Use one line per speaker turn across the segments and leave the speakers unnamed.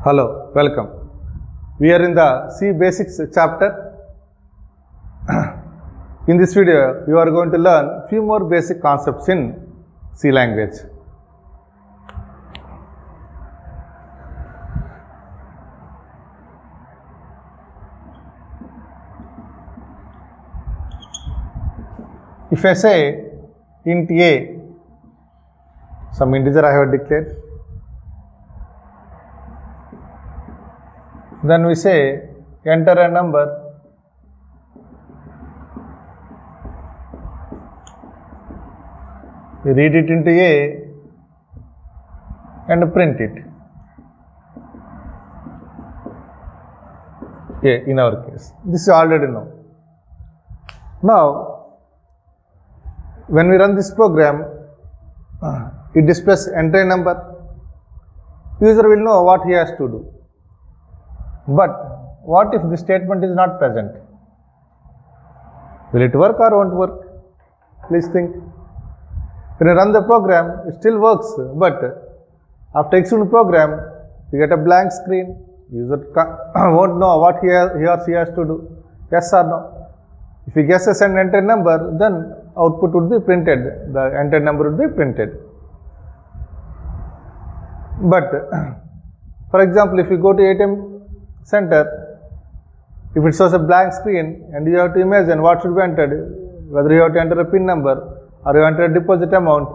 Hello, welcome. We are in the C Basics chapter. In this video, you are going to learn few more basic concepts in C language. If I say int a, some integer I have declared, then we say enter a number, we read it into a and print it. A in our case. This you already know. Now, when we run this program, it displays enter a number. User will know what he has to do. But what if the statement is not present? Will it work or won't work? Please think. When you run the program, it still works, but after executing the program, you get a blank screen. User won't know what he or she has to do. Yes or no? If he guesses and enter number, then output would be printed. The entered number would be printed. But for example, if you go to ATM center, if it shows a blank screen and you have to imagine what should be entered, whether you have to enter a PIN number or you enter a deposit amount,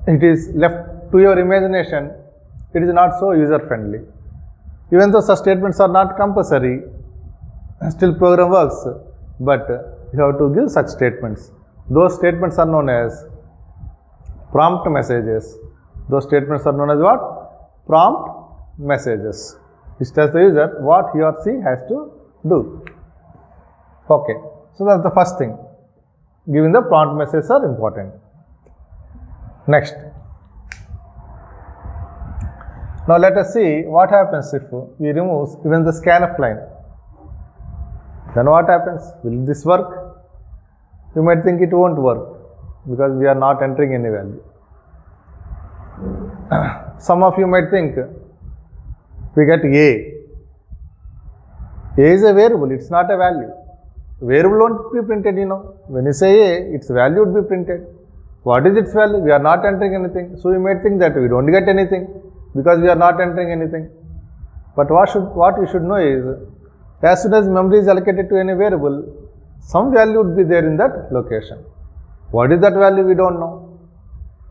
it is left to your imagination. It is not so user friendly. Even though such statements are not compulsory, still program works, but you have to give such statements. Those statements are known as prompt messages. Those statements are known as what? Prompt messages. It tells the user what he or she has to do. Okay, so that's the first thing. Giving the prompt messages are important. Next. Now let us see what happens if we remove even the scanf line. Then what happens? Will this work? You might think it won't work because we are not entering any value. Some of you might think we get A. A is a variable, it's not a value. Variable won't be printed, When you say A, its value would be printed. What is its value? We are not entering anything. So you might think that we don't get anything because we are not entering anything. But what you should know is, as soon as memory is allocated to any variable, some value would be there in that location. What is that value? We don't know.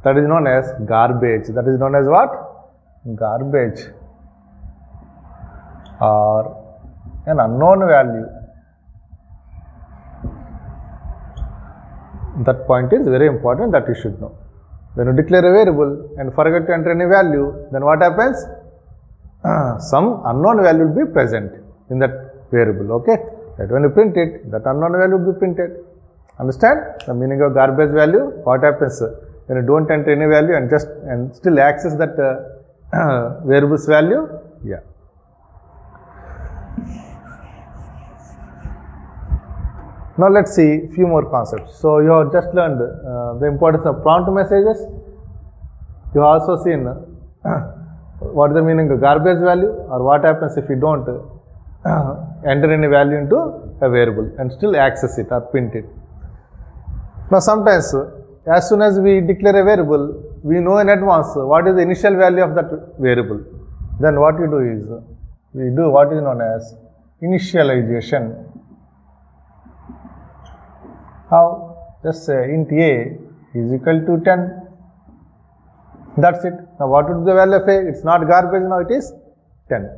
That is known as garbage. That is known as what? Garbage. Or an unknown value. That point is very important that you should know. When you declare a variable and forget to enter any value, then what happens? Some unknown value will be present in that variable, okay? That when you print it, that unknown value will be printed. Understand the meaning of garbage value? What happens when you don't enter any value and still access that variable's value? Yeah. Now let's see few more concepts. So you have just learned the importance of prompt messages. You have also seen what is the meaning of garbage value, or what happens if you don't enter any value into a variable and still access it or print it. Now sometimes as soon as we declare a variable, we know in advance what is the initial value of that variable. Then what we do is, we do what is known as initialization. How? Just say int a is equal to 10. That's it. Now what would be the value of a? It's not garbage now, it is 10.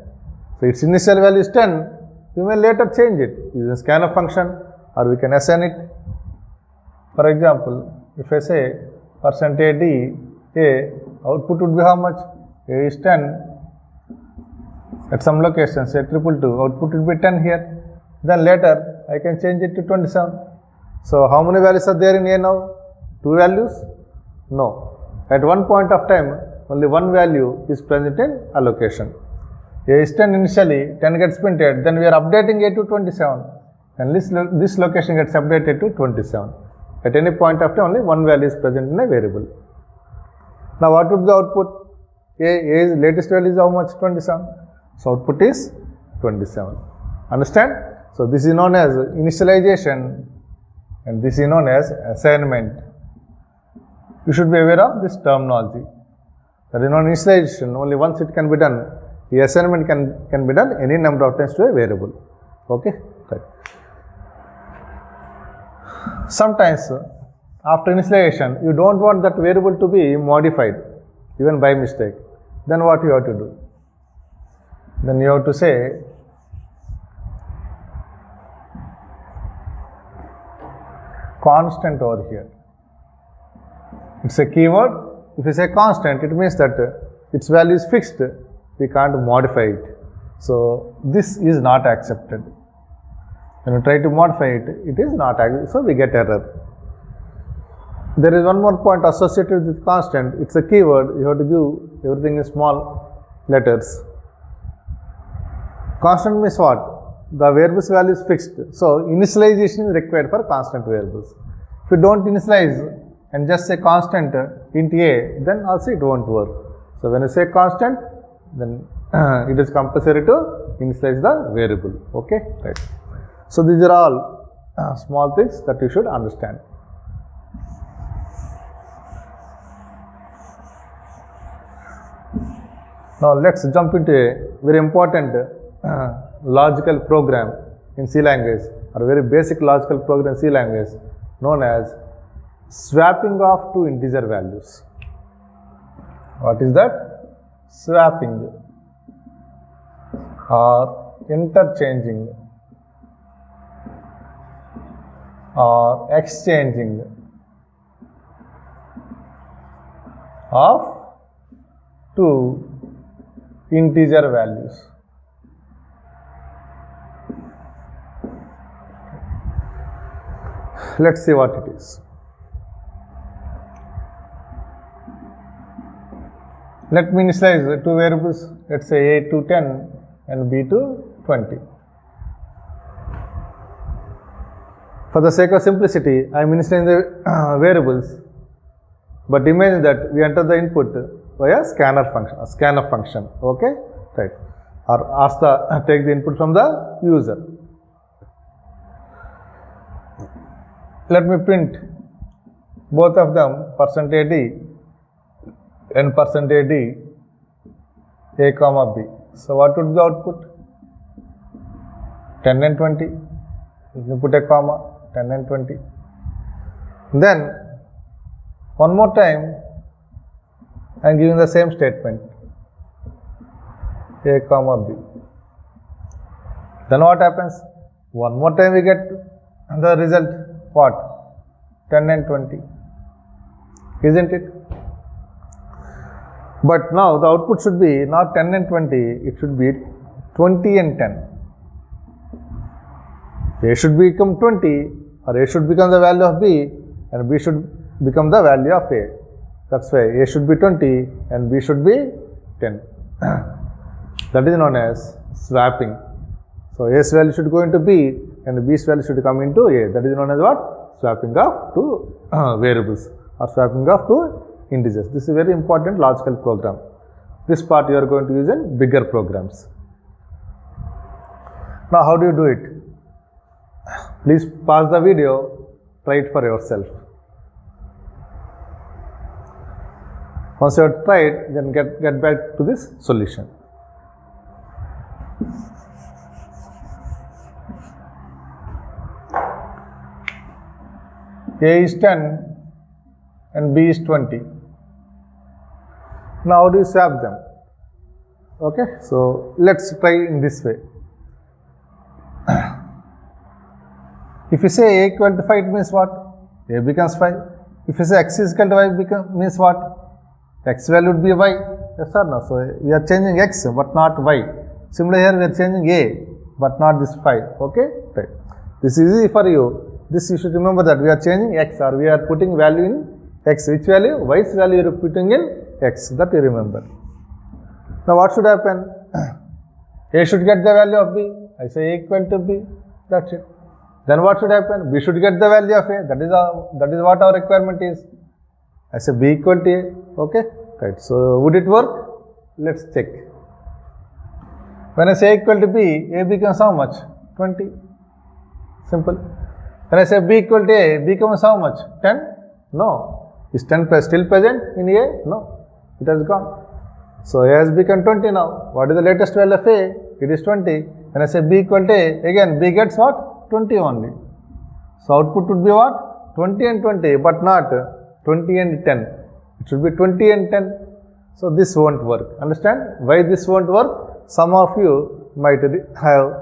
So its initial value is 10. We may later change it using scanf function, or we can assign it. For example, if I say %d a, output would be how much? A is 10. At some location, say 222, output would be 10 here. Then later I can change it to 27. So how many values are there in A now? 2 values? No. At one point of time, only one value is present in allocation. A is 10 initially, 10 gets printed, then we are updating A to 27. And this location gets updated to 27. At any point of time, only one value is present in a variable. Now what would be the output? A's latest value is how much? 27. So output is 27. Understand? So this is known as initialization and this is known as assignment. You should be aware of this terminology. There is no initialization, only once it can be done. The assignment can be done any number of times to a variable. Okay? Right. Sometimes after initialization, you don't want that variable to be modified even by mistake. Then what you have to do? Then you have to say constant over here. It's a keyword. If you say constant, it means that its value is fixed. We can't modify it. So this is not accepted. When you try to modify it, it is not accepted. So we get error. There is one more point associated with constant. It's a keyword. You have to give everything in small letters. Constant means what? The variable's value is fixed. So initialization is required for constant variables. If you don't initialize and just say constant int a, then also it won't work. So when you say constant, then it is compulsory to initialize the variable. Okay, right. So these are all small things that you should understand. Now let's jump into a very important logical program in C language, or a very basic logical program in C language known as swapping of two integer values. What is that? Swapping or interchanging or exchanging of two integer values. Let's see what it is. Let me initialize two variables, let's say a to 10 and b to 20. For the sake of simplicity, I am initializing the variables, but imagine that we enter the input via scanner function, a scanf function. Okay, right? Or ask take the input from the user. Let me print both of them %d and %d a comma b. So what would be the output? 10 and 20. You put a comma, 10 and 20. Then one more time I am giving the same statement, a comma b. Then what happens? One more time we get the result, what? 10 and 20, isn't it? But now the output should be not 10 and 20, it should be 20 and 10. A should become 20, or A should become the value of B, and B should become the value of A. That's why A should be 20 and B should be 10. That is known as swapping. So A's value should go into B and B's value should come into A. That is known as what? Swapping of two variables or swapping of two integers. This is a very important logical program. This part you are going to use in bigger programs. Now how do you do it? Please pause the video, try it for yourself. Once you have tried, then get back to this solution. A is 10 and B is 20. Now how do you swap them? Okay, so let's try in this way. If you say A equal to 5, it means what? A becomes 5. If you say X is equal to Y, means what? X value would be Y. Yes or no? So we are changing X but not Y. Similarly here we are changing A but not this 5. Okay, right. This is easy for you. This you should remember that we are changing X or we are putting value in X. Which value? Y's value you are putting in X. That you remember. Now what should happen? A should get the value of B. I say A equal to B. That's it. Then what should happen? B should get the value of A. That is what our requirement is. I say B equal to A. Okay, right. So would it work? Let's check. When I say A equal to B, A becomes how much? 20. Simple. When I say B equal to A, B becomes how much? 10? No. Is 10 still present in A? No. It has gone. So A has become 20 now. What is the latest value of A? It is 20. When I say B equal to A, again B gets what? 20 only. So output would be what? 20 and 20, but not 20 and 10. It should be 20 and 10. So this won't work. Understand why this won't work? Some of you might have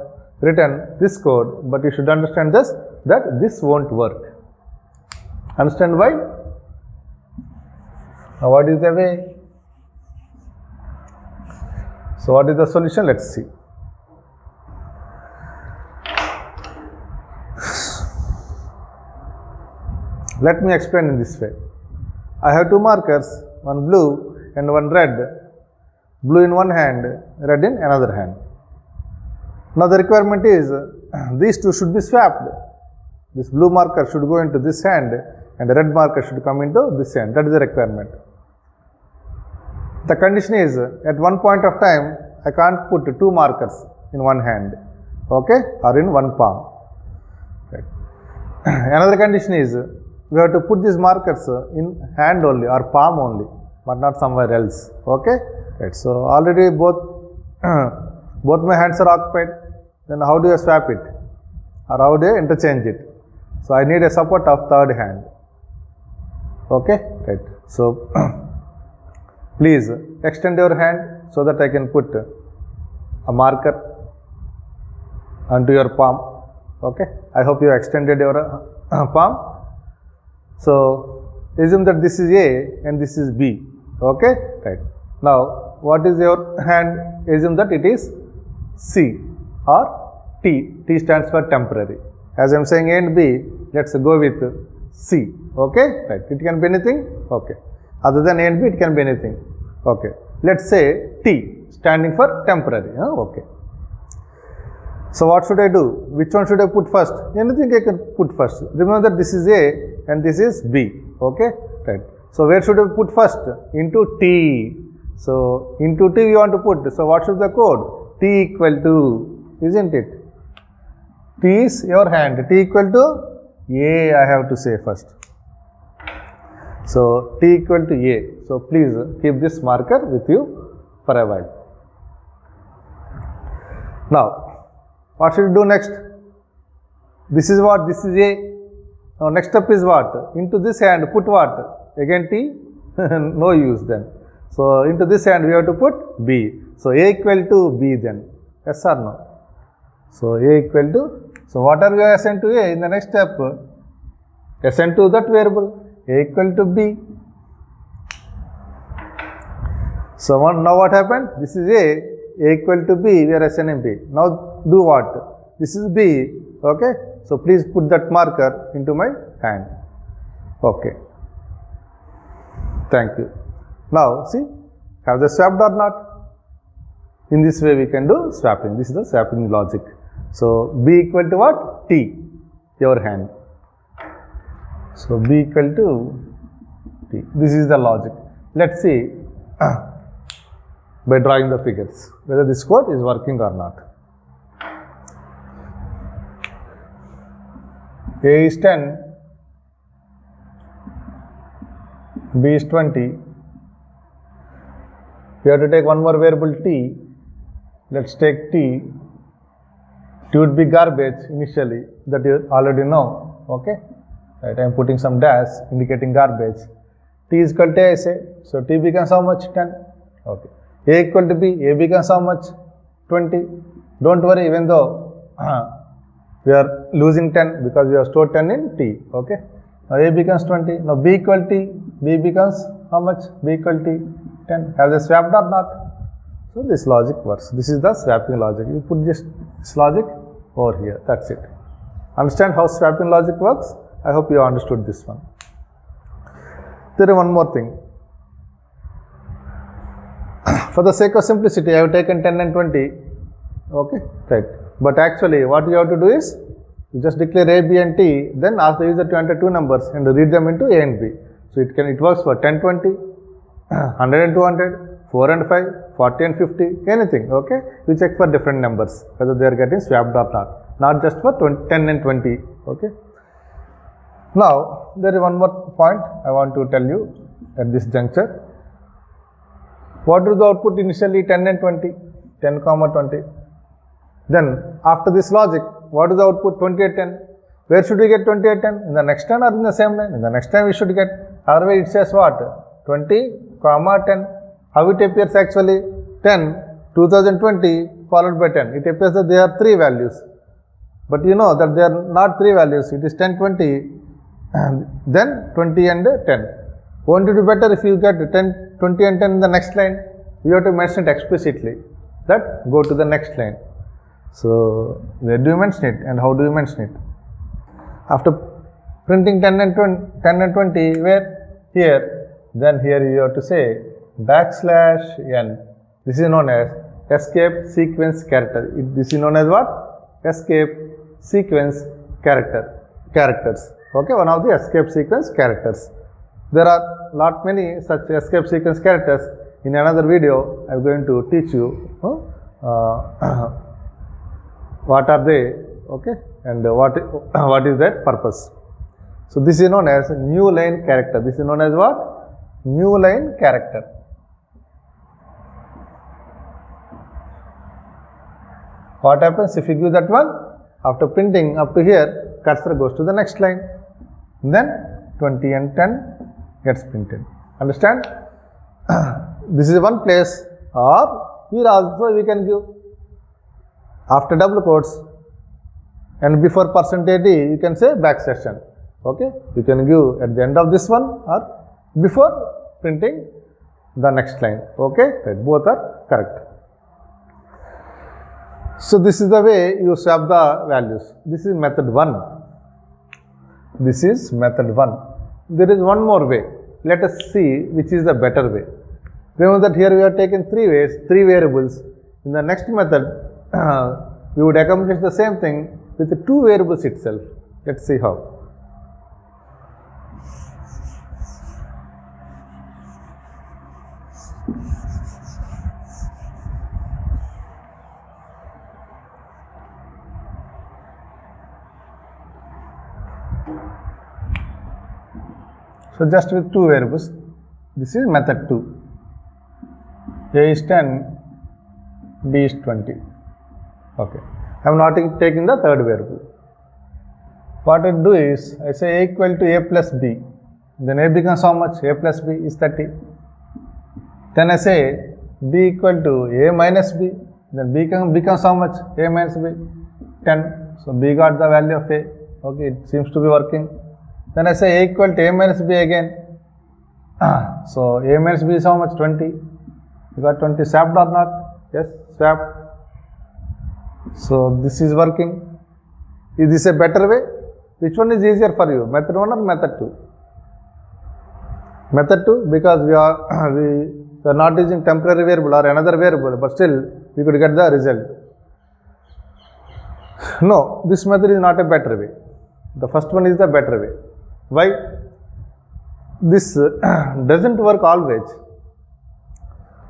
written this code, but you should understand this, that this won't work. Understand why? Now what is the way? So what is the solution? Let's see. Let me explain in this way. I have two markers, one blue and one red. Blue in one hand, red in another hand. Now the requirement is these two should be swapped. This blue marker should go into this hand and the red marker should come into this hand. That is the requirement. The condition is at one point of time I can't put two markers in one hand, okay, or in one palm. Right. Another condition is we have to put these markers in hand only or palm only, but not somewhere else. Okay. Right. So already both my hands are occupied. Then how do I swap it, or how do I interchange it? So I need a support of third hand. Okay. Right. So please extend your hand so that I can put a marker onto your palm. Okay. I hope you extended your palm. So assume that this is A and this is B. Okay. Right. Now what is your hand? Assume that it is C or T. T stands for temporary. As I am saying A and B, let's go with C. Okay. Right. It can be anything. Okay. Other than A and B, it can be anything. Okay. Let's say T standing for temporary. Okay. So what should I do? Which one should I put first? Anything I can put first. Remember that this is A and this is B. Okay. Right. So where should I put first? Into T. So into T we want to put. So what should the code? T equal to, isn't it? T is your hand. T equal to A I have to say first. So T equal to A. So please keep this marker with you for a while. Now what should we do next? This is what? This is A. Now next step is what? Into this hand put what? Again T? No use then. So into this hand we have to put B. So A equal to B then. Yes or no? So A equal to, so what are we assign to A in the next step? Assign to that variable. A equal to B. So now what happened? This is A equal to B, we are assigning B. Now do what? This is B, okay. So please put that marker into my hand. Okay. Thank you. Now see, have they swapped or not? In this way we can do swapping. This is the swapping logic. So B equal to what? T, your hand. So B equal to T. This is the logic. Let's see by drawing the figures whether this code is working or not. A is 10, B is 20. We have to take one more variable T. Let's take T. T would be garbage initially, that you already know. Okay. Right, I am putting some dash indicating garbage. T is equal to A, say. So T becomes how much? 10. Okay. A equal to B. A becomes how much? 20. Don't worry, even though we are losing 10 because we have stored 10 in T. Okay. Now A becomes 20. Now B equal T. B becomes how much? B equal T 10. Have they swapped or not? So this logic works. This is the swapping logic. You put this logic over here. That's it. Understand how swapping logic works? I hope you understood this one. There is one more thing. For the sake of simplicity, I have taken 10 and 20. Okay, right. But actually, what you have to do is, you just declare A, B and T, then ask the user to enter two numbers and read them into A and B. So it works for 10, 20, 100 and 200, 4 and 5, 40 and 50, anything, okay? We check for different numbers, whether they are getting swapped or not just for 10 and 20, okay? Now, there is one more point I want to tell you at this juncture. What is the output initially 10 and 20, 10 comma 20. Then after this logic, what is the output 20 and 10? Where should we get 20 and 10? In the next line or in the same line? In the next line we should get, otherwise it says what? 20 comma 10. How it appears actually? 10, 2020 followed by 10. It appears that there are 3 values. But you know that they are not 3 values. It is 10, 20, and then 20 and 10. Won't it be better if you get 10, 20 and 10 in the next line? You have to mention it explicitly. That go to the next line. So, where do you mention it and how do you mention it? After printing 10 and 20, where? Here. Then here you have to say \n. This is known as escape sequence character. This is known as what? Escape sequence characters. Okay, one of the escape sequence characters. There are not many such escape sequence characters. In another video, I am going to teach you what are they, okay, and what is their purpose. So, this is known as new line character. This is known as what? New line character. What happens if you give that one? After printing up to here, cursor goes to the next line. Then 20 and 10 gets printed. Understand? This is one place, or here also we can give after double quotes and before %d you can say \n. Okay, you can give at the end of this one or before printing the next line. Okay, right, both are correct. So, this is the way you swap the values. This is method 1. This is method 1. There is one more way. Let us see which is the better way. Remember that here we have taken 3 ways, 3 variables. In the next method, we would accomplish the same thing with the 2 variables itself. Let us see how. So, just with 2 variables, this is method 2. A is 10, B is 20. Okay. I am not taking the third variable. What I do is, I say A equal to A plus B. Then A becomes how much? A plus B is 30. Then I say B equal to A minus B. Then B becomes how much? A minus B, 10. So, B got the value of A. Okay, it seems to be working. Then I say A equal to A minus B again. So, A minus B is how much? 20. You got 20 swapped or not? Yes, swapped. So, this is working. Is this a better way? Which one is easier for you? Method 1 or method 2? Method 2, because we are not using temporary variable or another variable, but still we could get the result. No, this method is not a better way. The first one is the better way. Why? This doesn't work always.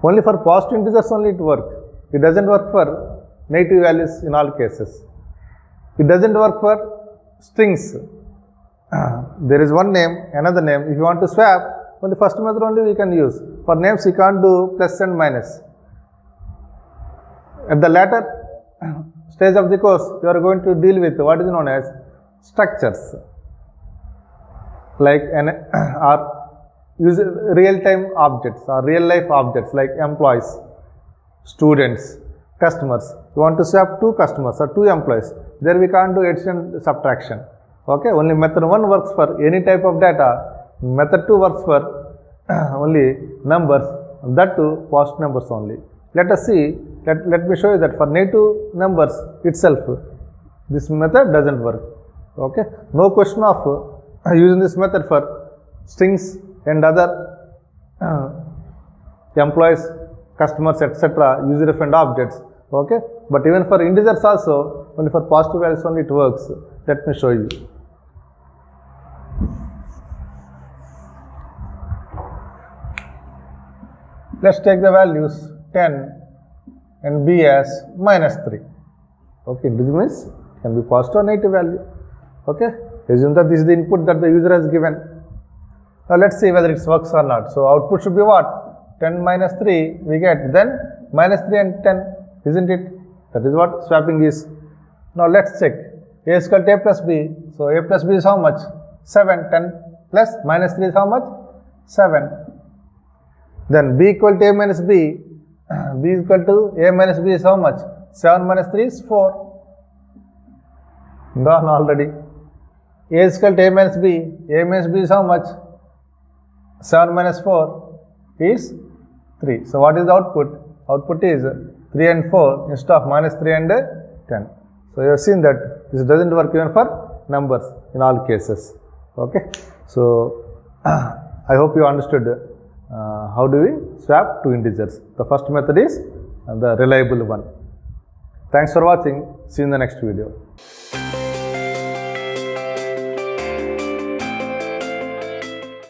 Only for positive integers only it works. It doesn't work for negative values in all cases. It doesn't work for strings. There is one name, another name. If you want to swap, only first method only we can use. For names you can't do plus and minus. At the latter stage of the course, you are going to deal with what is known as structures, like use real-time objects or real-life objects like employees, students, customers. You want to swap 2 customers or 2 employees. There we can't do addition and subtraction. Okay, only method 1 works for any type of data. Method 2 works for only numbers, that too positive numbers only. Let us see. Let me show you that for negative numbers itself, this method doesn't work. Okay, no question of using this method for strings and other employees, customers, etc., user-defined objects. Okay, but even for integers also, only for positive values only it works. Let me show you. Let's take the values 10 and b as minus 3. Okay, this means can be positive or negative value. Okay, assume that this is the input that the user has given. Now let's see whether it works or not. So output should be what? 10 minus 3 we get, then minus 3 and 10, isn't it? That is what swapping is. Now let's check. A is equal to a plus b. So a plus b is how much? 7. 10 plus minus 3 is how much? 7. Then b equal to a minus b. B is equal to a minus b is how much? 7 minus 3 is 4. Gone already. A is equal to a minus b. A minus b is how much? 7 minus 4 is 3. So what is the output? Output is 3 and 4 instead of minus 3 and 10. So you have seen that this doesn't work even for numbers in all cases. Okay. So I hope you understood how do we swap two integers. The first method is the reliable one. Thanks for watching. See you in the next video.